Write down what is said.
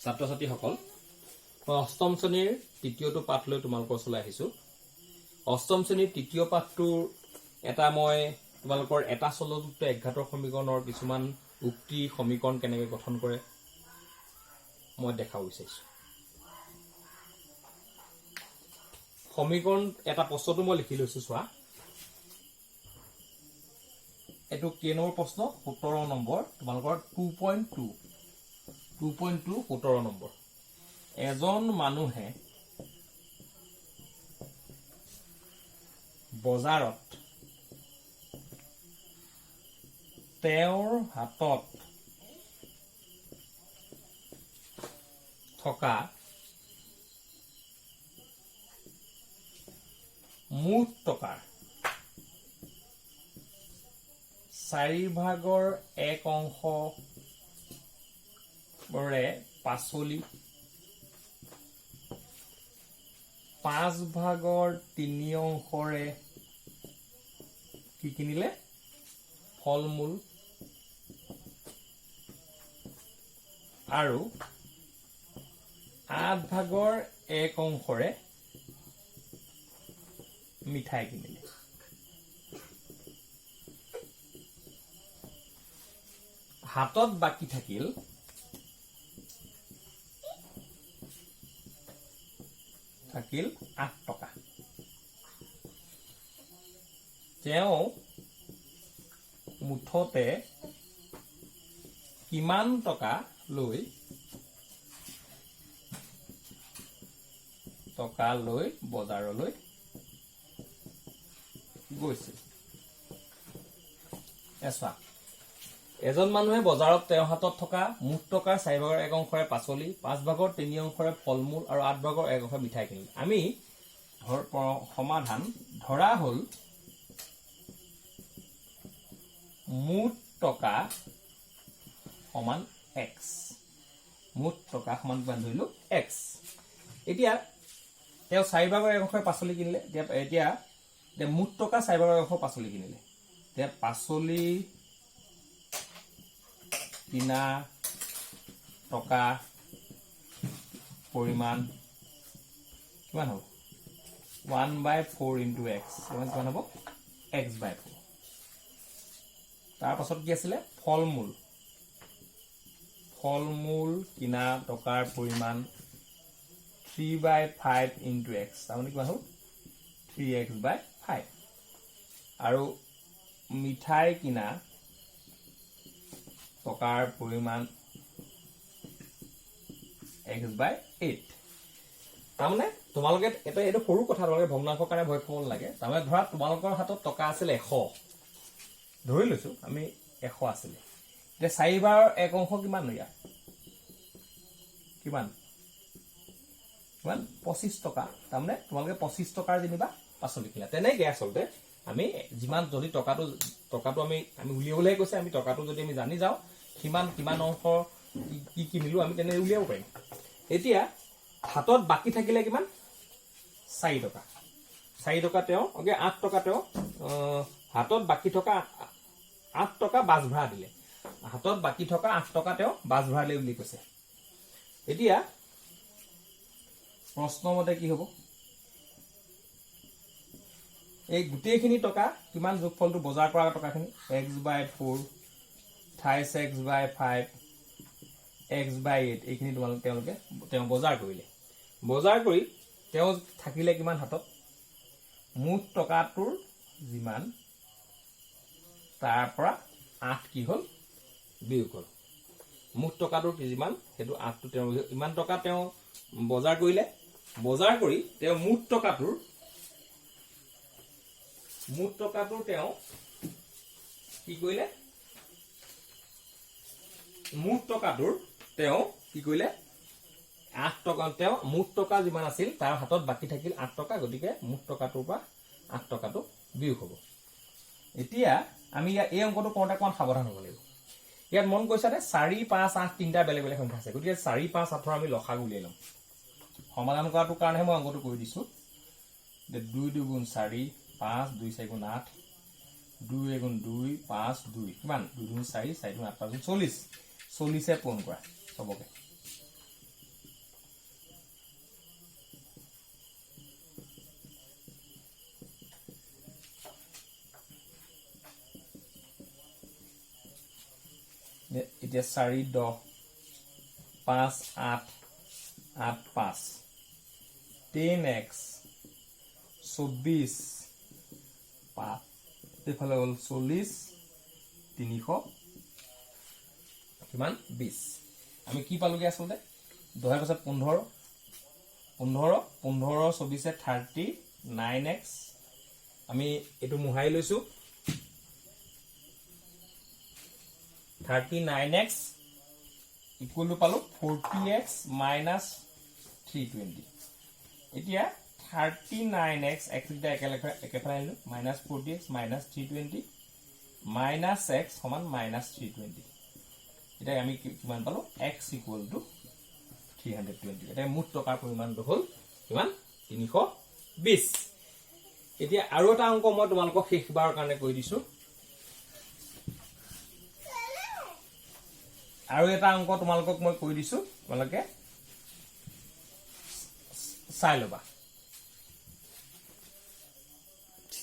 ছাত্ৰ ছাত্ৰীসকল মই অষ্টম শ্ৰেণীৰ তৃতীয়টো পাঠ লৈ তোমালোকৰ ওচৰলৈ আহিছোঁ। অষ্টম শ্ৰেণীৰ তৃতীয় পাঠটোৰ এটা মই তোমালোকৰ এটা চলযুক্ত একঘাতৰ সমীকৰণৰ কিছুমান উক্তি সমীকৰণ কেনেকৈ গঠন কৰে মই দেখাব বিচাৰিছোঁ। সমীকৰণ এটা প্ৰশ্নটো মই লিখি লৈছোঁ, চোৱা। এইটো কেনৰ প্ৰশ্ন 17 নম্বৰ, তোমালোকৰ 2.2 17 নম্বৰ। এজন মানুহে বজাৰত তেওঁৰ হাতত থকা মুঠ টকাৰ 4/1 অংশৰে পাচলি, 5/3 অংশৰে কি কিনিলে? ফল মূল, আৰু 8/1 অংশৰে মিঠাই কিনিলে। হাতত বাকী থাকিল 8 টকা। তেওঁ মুঠতে কিমান টকা লৈ বজাৰলৈ গৈছিল? চোৱা, এজন মানুহে বজাৰত তেওঁৰ হাতত থকা মুঠ টকাৰ 4/1 অংশৰে পাচলি, 5/3 অংশৰে ফল মূল আৰু 8/1 অংশৰে মিঠাই কিনিল। আমি সমাধান ধৰা হ'ল মুঠ টকা সমান x। মুঠ টকা সমান কিমান ধৰিলো? x। এতিয়া তেওঁ 4/1 অংশৰে পাচলি কিনিলে। এতিয়া মুঠ টকা 4/1 অংশ পাচলি কিনিলে। এতিয়া পাচলি কিনা টকা পৰিমাণ কিমান হ'ব? 1/4 × x। কিমান হ'ব? x/4। তাৰ পাছত কি আছিলে? ফল মূল কিনা টকাৰ পৰিমাণ 3/5 × x। তাৰমানে কিমান হ'ল? 3x/5। আৰু মিঠাই কিনা টকাৰ পৰিমাণ x/8। তাৰমানে তোমালোকে এইটো সৰু কথা, তোমালোকে ভগ্নাংশৰ কাৰণে ভয় খাব নালাগে। তাৰমানে ধৰা তোমালোকৰ হাতত টকা আছিল 100, ধৰি লৈছো আমি 100 আছিলে। এতিয়া 4/1 অংশ কিমান ইয়াৰ? কিমান 25 টকা। তাৰমানে তোমালোকে 25 টকাৰ যেনিবা পাচলি কিনা। তেনেকৈ আচলতে আমি যিমান যদি টকাটো আমি উলিয়াবলৈ কৈছে, আমি টকাটো যদি আমি জানি যাওঁ কিমান অংশ কি কিনিলো আমি তেনে উলিয়াব পাৰিম। এতিয়া হাতত বাকী থাকিলে কিমান? 4 টকা। 4 টকা তেওঁ 8 টকা তেওঁ হাতত বাকী থকা 8 টকা বাছ ভাড়া দিলে। হাতত বাকী থকা 8 টকা তেওঁ বাছ ভাড়া দিলে বুলি কৈছে। এতিয়া প্ৰশ্নমতে কি হ'ব? এই গোটেইখিনি টকা কিমান যোগফলটো বজাৰ কৰা টকাখিনি? x/4 28 x/5 x/8 এইখিনি তেওঁ বজাৰ কৰিলে। বজাৰ কৰি তেওঁ থাকিলে কিমান হাতত? মুঠ টকাটোৰ যিমান তাৰ পৰা 8 কি হ'ল? বিয়োগ হ'ল। মুঠ টকাটোৰ যিমান সেইটো 8টো তেওঁ ইমান টকা তেওঁ বজাৰ কৰিলে। বজাৰ কৰি তেওঁ মুঠ টকাটোৰ তেওঁ কি কৰিলে? মুঠ টকাটোৰ তেওঁ কি কৰিলে? 8 টকা। তেওঁ মুঠ টকা যিমান আছিল তাৰ হাতত বাকী থাকিল 8 টকা। গতিকে মুঠ টকাটোৰ পৰা 8 টকাটো বিয়োগ হ'ব। এতিয়া আমি এই অংকটো কৰোঁতে অকণমান সাৱধান হ'ব লাগিব। ইয়াত মন কৰিছানে 4, 5, 8 তিনিটা বেলেগ বেলেগ সংখ্যা আছে। গতিকে 4, 5, 8ৰ আমি লসাগু উলিয়াই ল'ম। সমাধান কৰাটোৰ কাৰণেহে মই অংকটো কৰি দিছোঁ। 2 × 2 = 4, 5 2 4 × 8 2 × 2 5 2 কিমান 2 × 4 4 × 8 40 40 পূৰণ কৰা চবকে এতিয়া 4 10 5 8 8 5 10x 24 5 এইফালে হ'ল 40 300 কিমান 20 আমি কি পালোগে আসলে 10 পাছত 15 15 15 24 39x আমি এটো মুহাই লৈছো 39x ইকুয়াল টু পালো 40x minus 320 এতিয়া 39x x এটা একেফালে আনিলো minus 40x minus 320 minus x সমান minus 320 এটা আমি কিমান পালো x ইকুয়াল টু 320 এটা মুঠ টকাৰ পৰিমাণটো হ'ল কিমান 320 এতিয়া আৰু এটা অংক মই তোমালোকক শেষবাৰৰ কাৰণে কৈ দিছো আৰু এটা অংক তোমালোকক মই কৈ দিছো তোমালোকে চাই লবা